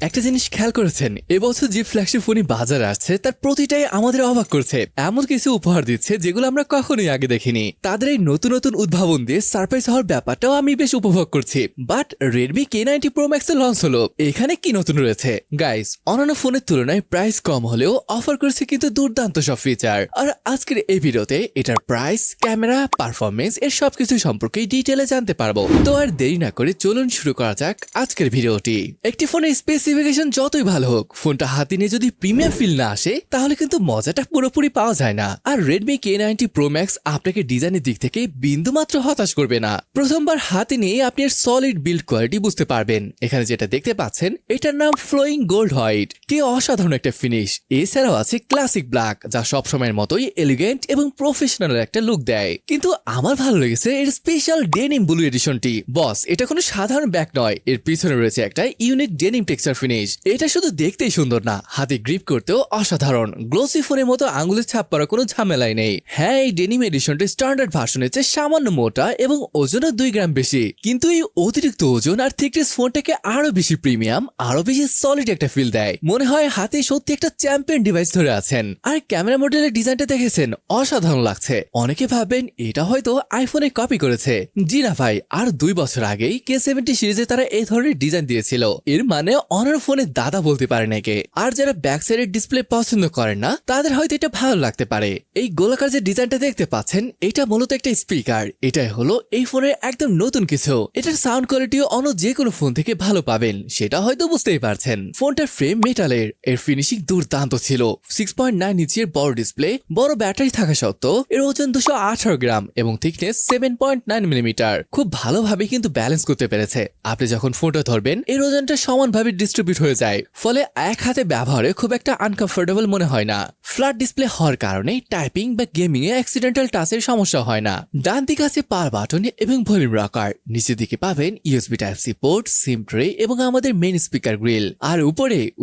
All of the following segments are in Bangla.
একটা জিনিস খেয়াল করেছেন, এবছর যে ফ্ল্যাগশিপ ফোনই বাজারে আসছে তার প্রতিটাই আমাদের অবাক করছে। এমন কিছু উপহার দিচ্ছে যেগুলো আমরা কখনোই আগে দেখিনি। তাদের এই নতুন নতুন উদ্ভাবন দিয়ে সারপ্রাইজ হওয়ার ব্যাপারটাও আমি বেশ উপভোগ করছি। But Redmi K90 Pro Max এর লঞ্চ হলো, এখানে কি নতুন রয়েছে? গাইস, অন্যান্য ফোনের তুলনায় প্রাইস কম হলেও অফার করেছে কিন্তু দুর্দান্ত সব ফিচার। আর আজকের এই ভিডিওতে এটার প্রাইস, ক্যামেরা, পারফরমেন্স এর সবকিছু সম্পর্কে ডিটেইলে জানতে পারবো। তো আর দেরি না করে চলুন শুরু করা যাক আজকের ভিডিওটি। একটি ফোনের স্পেসিফিকেশন যতই ভালো হোক, ফোনটা হাতে নিয়ে যদি প্রিমিয়াম ফিল না আসে তাহলে কিন্তু মজাটা পুরোপুরি পাওয়া যায় না। আর রেডমি K90 Pro Max আপনাকে ডিজাইনের দিক থেকে বিন্দুমাত্র হতাশ করবে না। প্রথমবার হাতে নিয়ে আপনি এর সলিড বিল্ড কোয়ালিটি বুঝতে পারবেন। এখানে যেটা দেখতে পাচ্ছেন এটার নাম ফ্লোয়িং গোল্ড হোয়াইট, কি অসাধারণ একটা ফিনিশ। এছাড়াও আছে ক্লাসিক ব্ল্যাক, যা সবসময়ের মতোই এলিগেন্ট এবং প্রফেশনাল একটা লুক দেয়। কিন্তু আমার ভালো লেগেছে এর স্পেশাল ডেনিম ব্লু এডিশনটি। বস, এটা কোনো সাধারণ ব্যাগ নয়, এর পিছনে রয়েছে একটা ইউনিক ডেনিম টেক্সচার ফিনিশ। এটা শুধু দেখতেই সুন্দর না, হাতে গ্রিপ করতেও অসাধারণ। গ্লোসি ফোনের মতো আঙুলের ছাপ পড়ার কোনো ঝামেলাই নেই। হ্যাঁ, এই ডেনিম এডিশনটি স্ট্যান্ডার্ড ভার্সনের চেয়ে সামান্য মোটা এবং ওজনও 2 গ্রাম বেশি। কিন্তু এই অতিরিক্ত ওজন আর থিকনেস ফোনটাকে আরো বেশি প্রিমিয়াম, আরো বেশি সলিড একটা ফিল দেয়। মনে হয় হাতে সত্যি একটা চ্যাম্পিয়ন ডিভাইস ধরে আছেন। আর ক্যামেরা মডেলের ডিজাইনটা দেখেছেন, অসাধারণ লাগছে। অনেকে ভাবেন এটা হয়তো আইফোনে কপি করেছে। জি না ভাই, আর 2 বছর আগেই K70 সিরিজে তারা এই ধরনের ডিজাইন দিয়েছিল। এর মানে অনার ফোনে দাদা বলতে পারে নাকি। আর যারা ব্যাক সাইডের ডিসপ্লে পছন্দ করেন না তাদের হয়তো এটা ভালো লাগতে পারে। এই গোলাকার যে ডিজাইনটা দেখতে পাচ্ছেন, এটা মূলত একটা স্পিকার। এটাই হলো এই ফোনের একদম নতুন কিছু। এটার সাউন্ড কোয়ালিটিও অন্য যে কোনো ফোন থেকে ভালো পাবেন, সেটা হয়তো বুঝতেই পারছেন। ফোনটার ফ্রেম মেটালের, এর ফিনিশিং দুর্দান্ত ছিল। 6.9 ইঞ্চির বড় ডিসপ্লে, বড় ব্যাটারি থাকা সত্ত্বেও এর ওজন 218 গ্রাম এবং থিকনেস 7.9 মিলিমিটার। খুব ভালোভাবে কিন্তু ব্যালেন্স করতে পেরেছে। আপনি যখন ফোনটা ধরবেন এর ওজনটা সমানভাবে ডিস্ট্রিবিউট হয়ে যায়, ফলে এক হাতে ব্যবহারে খুব একটা আনকমফোর্টেবল মনে হয় না। ফ্ল্যাট ডিসপ্লে হওয়ার কারণে টাইপিং বা গেমিং এ অ্যাক্সিডেন্টাল টাচের সমস্যা হয় না। ডান দিকে আছে পাওয়ার বাটন এবং ভলিউম রকার। নিচের দিকে পাবেন USB Type-C পোর্ট, সিম ট্রে এবং আমাদের মেইন স্পিকার গ্রিল। আর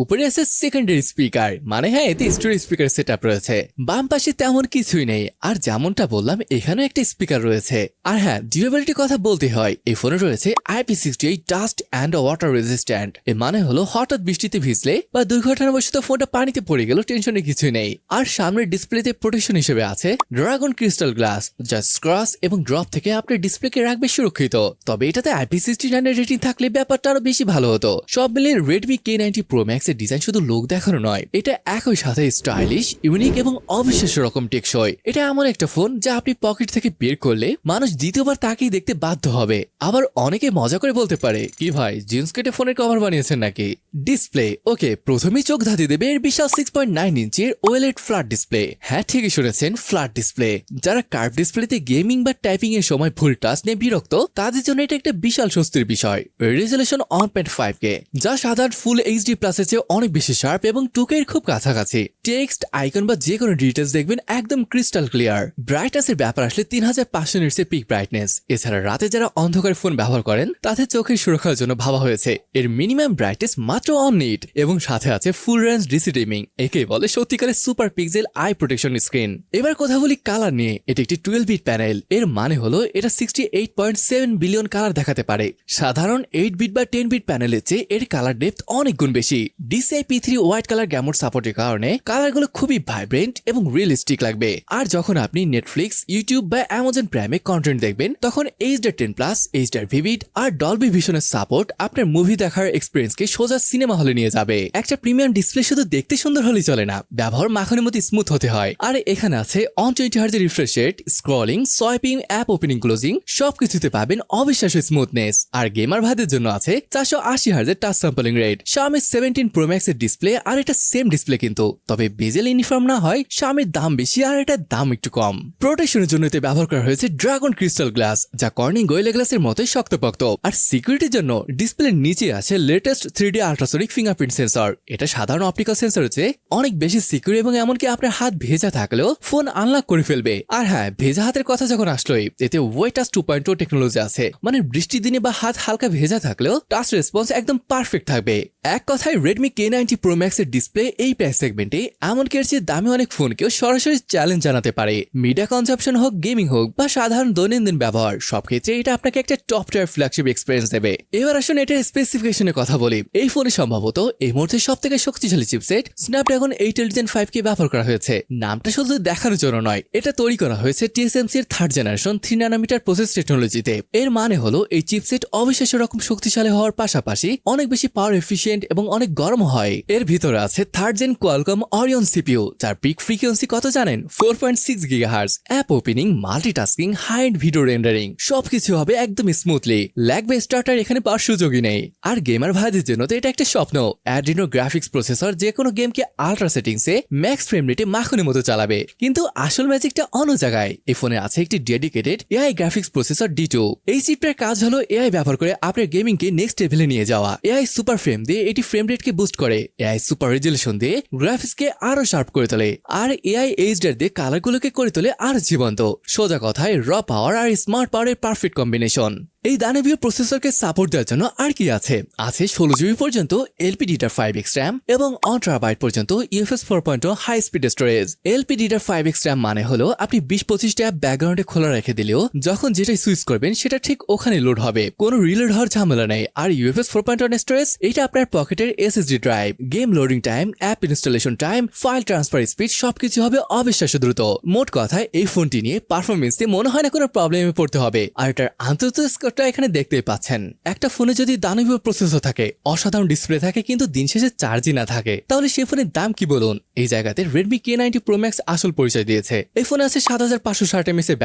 উপরে আছে সেকেন্ডারি স্পিকার, মানে হ্যাঁ, এতে স্টোরেজ স্পিকার সেটআপ রয়েছে। বাম পাশে তেমন কিছুই নেই, আর যেমনটা বললাম এখানেও একটা স্পিকার রয়েছে। আর হ্যাঁ, ডিউরেবিলিটির কথা বলতে হয়, এই ফোনে রয়েছে IP68 dust and water resistant. এর মানে হলো হঠাৎ বৃষ্টিতে ভিজলে বা দুর্ঘটনাবশত ফোনটা পানিতে পড়ে গেল টেনশনের কিছুই নেই। আর সামনের ডিসপ্লেতে প্রোটেকশন হিসেবে আছে ড্রাগন ক্রিস্টাল গ্লাস, যা স্ক্র্যাচ এবং ড্রপ থেকে আপনার ডিসপ্লেকে রাখবে সুরক্ষিত। তবে এটাতে IP69 এর রেটিং থাকলে ব্যাপারটা আরো বেশি ভালো হতো। সব মিলিয়ে রেডমি K90 Pro Max এর ডিজাইন শুধু লোক দেখানো নয়, এটা একই সাথে স্টাইলিশ, ইউনিক এবং অবিশ্বাস্য রকম টেকসই। এটা এমন একটা ফোন যা আপনি পকেট থেকে বের করলে মানুষ দ্বিতীয়বার তাকেই দেখতে বাধ্য হবে। আবার অনেকে মজা করে বলতে পারে, কি ভাই জিন্স কেটে ফোনের কভার বানিয়েছেন নাকি? ডিসপ্লে ওকে, প্রথমেই চোখ ধাঁধিয়ে দেবে এর বিশাল 6.9 ইঞ্চির OLED ফ্ল্যাট ডিসপ্লে। হ্যাঁ, ঠিকই শুনেছেন, ফ্ল্যাট ডিসপ্লে। যারা কার্ভ ডিসপ্লেতে গেমিং বা টাইপিং এর সময় ভুল টাচ নিয়ে বিরক্ত, তাদের জন্য এটা একটা বিশাল স্বস্তির বিষয়। রেজলিউশন 1.5K, যা সাধারণ ফুল HD প্লাসের চেয়ে অনেক বেশি শার্প এবং 2K এর খুব কাছাকাছি। টেক্সট, আইকন বা যে কোনো ডিটেলস দেখবেন একদম ক্রিস্টাল ক্লিয়ার। ব্রাইটনেসের ব্যাপার আসলে 3500 নিটসের পিক ব্রাইটনেস। এছাড়া রাতে যারা অন্ধকার ফোন ব্যবহার করেন তাদের চোখের সুরক্ষার জন্য ভাবা হয়েছে এর মিনিমাম ব্রাইটনেস মাত্র 1 নিট এবং সাথে আছে ফুল রেঞ্জ ডিসি ডিমিং, একে বলে সত্যিকারের super pixel I protection screen. এবার কথা বলি কালার নিয়ে। এটা একটি 12 বিট প্যানেল। এর মানে হলো এটা 68.7 বিলিয়ন কালার দেখাতে পারে। সাধারণ 8 বিট বা 10 বিট প্যানেলের চেয়ে এর কালার ডেপথ অনেক গুণ বেশি। DCI P3 হোয়াইট কালার গ্যামোড সাপোর্টের কারণে কালারগুলো খুবই ভাইব্রেন্ট এবং রিয়েলিস্টিক লাগবে। আর যখন আপনি নেটফ্লিক্স, ইউটিউব বা অ্যামাজন প্রাইমে কন্টেন্ট দেখবেন, তখন HDR10+, HDR Vivid আর ডলবি ভিশনের সাপোর্ট আপনার মুভি দেখার এক্সপেরিয়েন্সকে সোজা সিনেমা হলে নিয়ে যাবে। একটা প্রিমিয়াম ডিসপ্লে শুধু দেখতে সুন্দর হলেই চলে না, ব্যবহার মাখনের মতো স্মুথ হতে হয়। আর এখানে আছে 120Hz refresh rate, scrolling, swiping, app opening closing সবকিছুতে পাবেন অবিশ্বাস্য স্মুথনেস। আর গেমার ভাইদের জন্য আছে 480Hz touch sampling rate. Xiaomi 17 Pro Max এর ডিসপ্লে আর এটা সেম ডিসপ্লে কিন্তু, তবে বেজেল ইউনিফর্ম না হয় Xiaomiর দাম বেশি আর এটার দাম একটু কম। প্রোটেকশনের জন্য এতে ব্যবহার করা হয়েছে ড্রাগন ক্রিস্টাল গ্লাস, যা কর্নিং গোয়েলা গ্লাসের মতোই শক্তপোক্ত। আর সিকিউরিটির জন্য ডিসপ্লের নিচে আছে latest 3D ultrasonic fingerprint sensor. এটা সাধারণ অপটিক্যাল সেন্সরের চেয়ে অনেক বেশি সিকিউর এবং এমনকি আপনার হাত ভেজা থাকলেও ফোন আনলক করে ফেলবে। আর হ্যাঁ, ভেজা হাতের কথা যখন আসলোই, এতে ওয়েট টাচ 2.0 টেকনোলজি আছে। মানে বৃষ্টির দিনে বা হাত হালকা ভেজা থাকলেও টাচ রেসপন্স একদম পারফেক্ট থাকবে। এক কথায় রেডমি K90 Pro Max এর ডিসপ্লে এই প্রাইস সেগমেন্টে এমনকি এর চেয়ে দামি অনেক ফোনকেও সরাসরি চ্যালেঞ্জ জানাতে পারে। মিডিয়া কনজাম্পশন হোক, গেমিং হোক বা সাধারণ দৈনন্দিন ব্যবহার, সব ক্ষেত্রে এটা আপনাকে একটা টপ টায়ার ফ্ল্যাগশিপ এক্সপিরিয়েন্স দেবে। এবার আসুন এটার স্পেসিফিকেশনের কথা বলি। এই ফোনে সম্ভবত এই মুহূর্তে সব থেকে শক্তিশালী চিপসেট স্ন্যাপড্রাগন 8 Gen 5 কে ব্যবহার করা হয়েছে। নামটা শুধু দেখানোর জন্য নয়, এটা তৈরি করা হয়েছে TSMC এর 3rd জেনারেশন 3 ন্যানোমিটার প্রসেস টেকনোলজিতে। এর মানে হলো এই চিপসেট অবিশ্বাস্য রকম শক্তিশালী হওয়ার পাশাপাশি অনেক বেশি পাওয়ার এফিশিয়েন্ট এবং অনেক গরম হয়। এর ভিতরে আছে 3rd Gen Qualcomm Oryon CPU, যার পিক ফ্রিকোয়েন্সি কত জানেন? 4.6 GHz। App opening, multitasking, high end video rendering সবকিছু হবে একদম স্মুথলি। ল্যাগ বা স্টার্টার এখানে পাওয়ার সুযোগই নেই। আর গেমার ভাইদের জন্য তো এটা একটা স্বপ্ন। অ্যাড্রিনো গ্রাফিক্স প্রসেসর যে কোনো গেমকে আল্ট্রা সেটিংসে ম্যাক্স ফ্রেম রেটে মাখনের মতো চালাবে। কিন্তু আসল ম্যাজিকটা অন্য জায়গায়। এই ফোনে আছে একটি dedicated AI graphics processor D2। এই চিপটার কাজ হলো এআই ব্যবহার করে আপনার গেমিংকে নেক্সট লেভেলে নিয়ে যাওয়া। এআই সুপার ফ্রেম দিয়ে এটি ফ্রেম রেটকে বুস্ট করে, এআই সুপার রেজলিউশন দিয়ে গ্রাফিক্সকে আরো শার্প করে তোলে, আর এআই এইচডিআর দিয়ে কালারগুলোকে করে তোলে আরো জীবন্ত। সোজা কথায় র পাওয়ার আর স্মার্ট পাওয়ারের পারফেক্ট কম্বিনেশন। এই দানবীয় প্রসেসরকে সাপোর্ট দেওয়ার জন্য আর কি আছে? 16GB পর্যন্ত LPDDR5X RAM এবং 1 TB পর্যন্ত UFS 4.0 high speed storage. LPDDR5X RAM মানে হলো আপনি 20-25টা অ্যাপ ব্যাকগ্রাউন্ডে খোলা রেখে দিলেও যখন যেটাই সুইচ করবেন সেটা ঠিক ওখানে লোড হবে, কোনো রিলোড হওয়ার ঝামেলা নেই। আর UFS 4.1 স্টোরেজ, এটা আপনার পকেটের SSD drive. Game loading time, app installation time, file transfer speed সবকিছু হবে অবিশ্বাস্য দ্রুত। মোট কথায় এই ফোনটি নিয়ে পারফরমেন্সে মনে হয় না কোনো প্রবলেমে পড়তে হবে। আর এটার আন্তর্জাতিক এখানে দেখতেই পাচ্ছেন। একটা ফোনে যদি দানবীয় প্রসেসর থাকে, অসাধারণ ডিসপ্লে থাকে, কিন্তু দিন শেষে চার্জই না থাকে, তাহলে সেই ফোনের দাম কি বলুন? এই জায়গাতে Redmi K90 Pro Max আসল পরিচয় দিয়েছে। এই ফোনে আছে 7560 mAh এর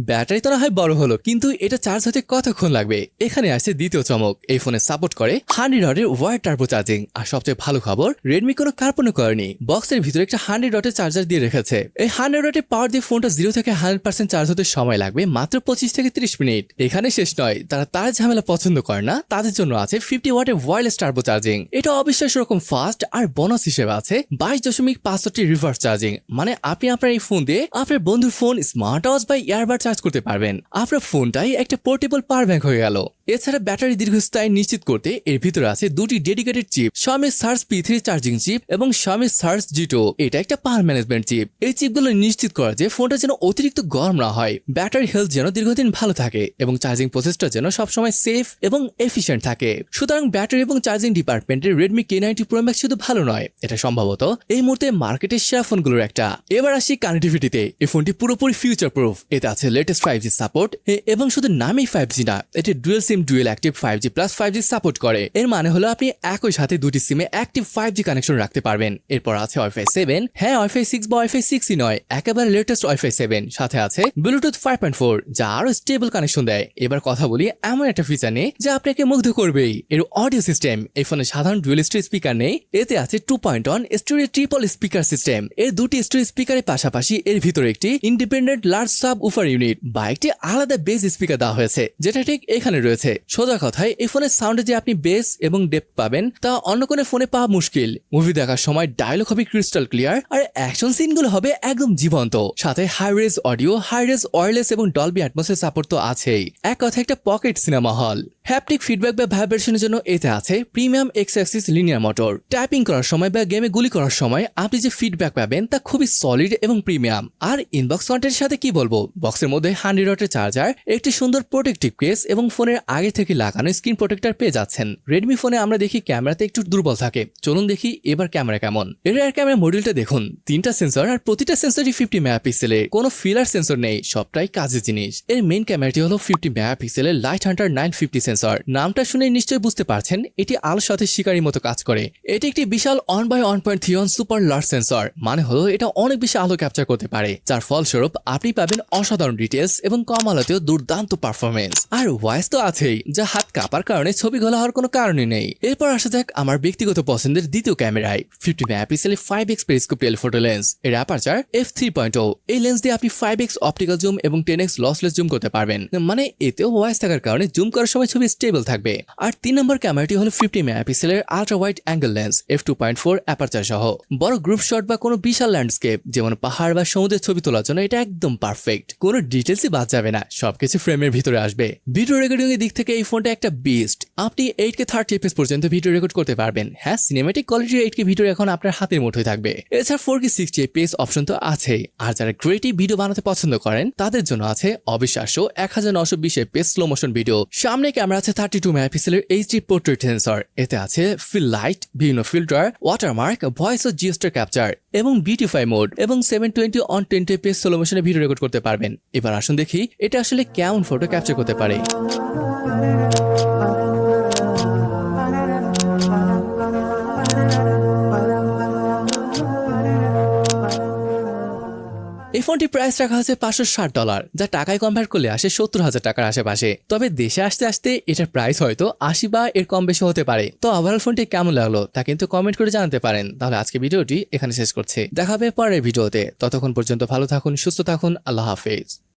ব্যাটারি তো না হয় বড় হলো, কিন্তু এটা চার্জ হতে কতক্ষণ লাগবে? এখানে আসছে দ্বিতীয় চমক। এই ফোনে সাপোর্ট করে 100 ওয়াটের ওয়াইড টার্বো চার্জিং। আর সবচেয়ে ভালো খবর, Redmi কোনো কার্পণও করেনি, বক্সের ভিতরে একটা 100 ওয়াটের চার্জার দিয়ে রেখেছে। এই 100 ওয়াটের পাওয়ার দিয়ে ফোনটা 0 থেকে 100% চার্জ হতে সময় লাগবে মাত্র 25 থেকে 30 মিনিট। এখানে শেষ নয়, তারা তার ঝামেলা পছন্দ করে না, তাদের জন্য আছে 50 ওয়াটের ওয়্যারলেস টার্বো চার্জিং। এটা অবিশ্বাস্য রকম ফাস্ট, আর বোনাস হিসেবে আছে 22.65টি রিভার্স চার্জিং। মানে আপনি আপনার এই ফোন দিয়ে আপনার বন্ধুর ফোন, স্মার্ট ওয়াচ বা ইয়ারবাড চার্জ করতে পারবেন। আপনার ফোনটাই একটা পোর্টেবল পাওয়ার ব্যাংক হয়ে গেল। এছাড়া ব্যাটারি দীর্ঘস্থায়ী নিশ্চিত করতে এর ভিতরে আছে দুটি dedicated chip, Xiaomi Surge P3 charging chip এবং Xiaomi Surge G2। এটা একটা পাওয়ার ম্যানেজমেন্ট চিপ। এই চিপগুলো নিশ্চিত করে যে ফোনটা যেন অতিরিক্ত গরম না হয়, ব্যাটারি হেলথ যেন দীর্ঘদিন ভালো থাকে এবং চার্জিং প্রসেসটা যেন সবসময় সেফ এবং এফিশিয়েন্ট থাকে। সুতরাং ব্যাটারি এবং চার্জিং ডিপার্টমেন্টের Redmi K90 Pro Max শুধু ভালো নয়, এটা সম্ভবত এই মুহূর্তে মার্কেটের সেরা ফোনগুলোর একটা। এবার আসি কানেক্টিভিটিতে। এই ফোনটি পুরোপুরি ফিউচার প্রুফ। এতে আছে লেটেস্ট 5G সাপোর্ট এবং শুধু নামেই 5G না, এটি dual SIM dual active 5G plus 5G support করে। এর মানে হলো আপনি একই সাথে দুটি সিমে অ্যাক্টিভ 5G কানেকশন রাখতে পারবেন। এরপর আছে Wi-Fi 7, হ্যাঁ Wi-Fi 6 বা Wi-Fi 6ই নয়, একেবারে লেটেস্ট Wi-Fi 7। সাথে আছে Bluetooth 5.4, যা আরো স্টেবল কানেকশন দেয়। এবার কথা বলি এমন একটা ফিচার নেই যা আপনাকে মুগ্ধ করবেই, এর অডিও সিস্টেম। এই ফোনে সাধারণ ডুয়েল স্টোরেজ স্পিকার নেই, এতে আছে 2.1 স্টোরেজ ট্রিপল স্পিকার সিস্টেম। এর দুটি স্টোরেজ স্পিকারের পাশাপাশি এর ভিতরে একটি independent large sub woofer unit বা একটি আলাদা বেস স্পিকার দেওয়া হয়েছে, যেটা ঠিক এখানে রয়েছে। সোজা কথায় এই ফোনের সাউন্ডে যে আপনি বেস এবং ডেপথ পাবেন তা অন্য কোনো ফোনে পাওয়া মুশকিল। মুভি দেখার সময় ডায়লগ হবে ক্রিস্টাল ক্লিয়ার, আর অ্যাকশন সিনগুলো হবে একদম জীবন্ত। সাথে hi res audio, hi res wireless এবং ডলবি অ্যাটমসের সাপোর্ট তো আছেই। এক কথা একটা pocket cinema hall. Haptic feedback বা ভাইব্রেশনের জন্য এতে আছে premium X axis linear motor. Typing করার সময় বা গেমে গুলি করার সময় আপনি যে ফিডব্যাক পাবেন তা খুবই সলিড এবং প্রিমিয়াম। আর ইনবক্স কন্টেন্টের সাথে কি বলবো, বক্সের মধ্যে 100 ওয়াটের চার্জার, একটি সুন্দর প্রোটেক্টিভ কেস এবং ফোনের আগে থেকে লাগানো স্ক্রিন প্রোটেক্টর পেয়ে যাচ্ছেন। রেডমি ফোনে আমরা দেখি ক্যামেরাতে একটু দুর্বল থাকে, চলুন দেখি এবার ক্যামেরা কেমন। এর ক্যামেরা মডিউলটা দেখুন, 3টা সেন্সর আর প্রতিটা সেন্সরই 50 মেগাপিক্সেলের, কোনো ফিলার সেন্সর নেই, সবটাই কাজের জিনিস। এর মেইন ক্যামেরাটি হলো 50 মেগাপিক্সেলের লাইট হান্টার 950 সেন্সর। নামটা শুনে নিশ্চয়ই বুঝতে পারছেন এটি আলোর সাথে শিকারির মতো কাজ করে। এটি একটি বিশাল 1/1.3 সুপার লার্জ সেন্সর, মানে হলো এটা অনেক বেশি আলো ক্যাপচার করতে পারে, যার ফলস্বরূপ আপনি পাবেন অসাধারণ ডিটেলস এবং কম আলোতেও দুর্দান্ত পারফরমেন্স। আর ভয়েস তো আছেই, যা হাত কাঁপার কারণে ছবি ঘোলা হওয়ার কোনো কারণই নেই। এরপর আসা যাক আমার ব্যক্তিগত পছন্দের দ্বিতীয় ক্যামেরায়, 50 মেগাপিক্সেলের 5x পেরিস্কোপ টেলিফোটো লেন্স। এর অ্যাপারচার f3.0। এই লেন্স দিয়ে আপনি 5x অপটিক্যাল জুম এবং 10x লসলেস জুম করতে পারবেন। মানে এতেও ভয়েস থাকার কারণে জুম করার সময় ছবি খুবই স্টেবল থাকবে। আর 3 নম্বর ক্যামেরাটি হলো 50 মেগাপিক্সেলের ultra wide angle lens f2.4 aperture সহ। বড় গ্রুপ শট বা কোনো বিশাল ল্যান্ডস্কেপ যেমন পাহাড় বা সমুদ্রের ছবি তোলার জন্য এটা একদম পারফেক্ট। কোনো ডিটেলসই বাদ যাবে না, সবকিছু ফ্রেমের ভিতরে আসবে। ভিডিও রেকর্ডিং এর দিক থেকে এই ফোনটা একটা বিস্ট। আপনি 8K 30 fps পর্যন্ত ভিডিও রেকর্ড করতে পারবেন। হ্যাঁ, সিনেমেটিক কোয়ালিটির 8K ভিডিও এখন আপনার হাতের মুঠোয় থাকবে। এছাড়া 4K 60 fps অপশন তো আছেই। আর যারা ক্রিয়েটিভ ভিডিও বানাতে পছন্দ করেন তাদের জন্য আছে অবিশ্বাস্য 1920 fps স্লো মোশন ভিডিও। সামনে ক্যামেরা আছে 32 মেগাপিক্সেলের এইচডি পোর্ট্রেট সেন্সর। এতে আছে ফিল লাইট, বিভিন্ন ফিল্টার, ওয়াটারমার্ক, ভয়েস ও জিওস্টার ক্যাপচার এবং বিউটিফাই মোড এবং 720 অন 10 fps স্লো মোশনে ভিডিও রেকর্ড করতে পারবেন। এবার আসুন দেখি এটা আসলে কেমন ফটো ক্যাপচার করতে পারে। এই ফোনটি প্রাইস রাখা আছে $560, যা টাকায় কনভার্ট করলে আসে 70,000 টাকার আশেপাশে। তবে দেশে আসতে আসতে এটার প্রাইস হয়তো 80 বা এর কম বেশি হতে পারে। তো ওভারঅল ফোনটি কেমন লাগলো তা কিন্তু কমেন্ট করে জানাতে পারেন। তাহলে আজকে ভিডিওটি এখানে শেষ করছি, দেখা হবে পরের ভিডিওতে। ততক্ষণ পর্যন্ত ভালো থাকুন, সুস্থ থাকুন, আল্লাহ হাফেজ।